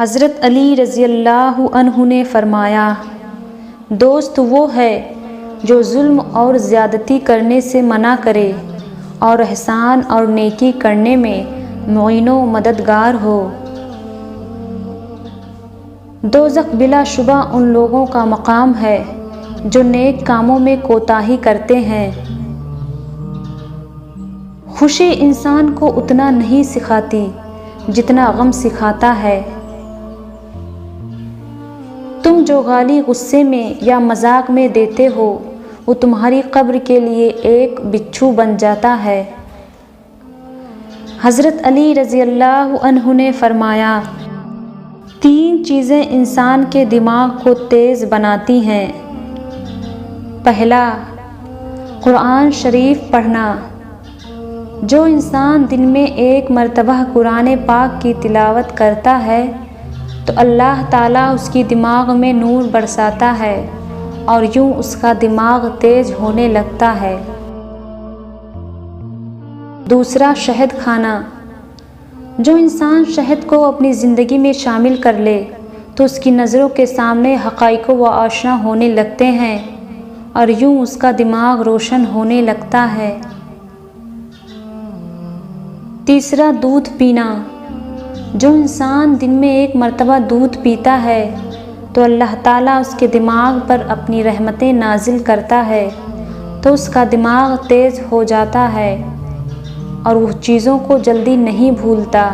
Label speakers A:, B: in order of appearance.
A: حضرت علی رضی اللہ عنہ نے فرمایا، دوست وہ ہے جو ظلم اور زیادتی کرنے سے منع کرے اور احسان اور نیکی کرنے میں معین و مددگار ہو۔ دوزخ بلا شبہ ان لوگوں کا مقام ہے جو نیک کاموں میں کوتاہی کرتے ہیں۔ خوشی انسان کو اتنا نہیں سکھاتی جتنا غم سکھاتا ہے۔ تم جو گالی غصے میں یا مذاق میں دیتے ہو وہ تمہاری قبر کے لیے ایک بچھو بن جاتا ہے۔ حضرت علی رضی اللہ عنہ نے فرمایا، 3 چیزیں انسان کے دماغ کو تیز بناتی ہیں۔ پہلا، قرآن شریف پڑھنا۔ جو انسان دن میں 1 مرتبہ قرآن پاک کی تلاوت کرتا ہے تو اللہ تعالیٰ اس کی دماغ میں نور برساتا ہے اور یوں اس کا دماغ تیز ہونے لگتا ہے۔ دوسرا، شہد کھانا۔ جو انسان شہد کو اپنی زندگی میں شامل کر لے تو اس کی نظروں کے سامنے حقائق و آشنا ہونے لگتے ہیں اور یوں اس کا دماغ روشن ہونے لگتا ہے۔ تیسرا، دودھ پینا۔ جو انسان دن میں 1 مرتبہ دودھ پیتا ہے تو اللہ تعالیٰ اس کے دماغ پر اپنی رحمتیں نازل کرتا ہے تو اس کا دماغ تیز ہو جاتا ہے اور وہ چیزوں کو جلدی نہیں بھولتا۔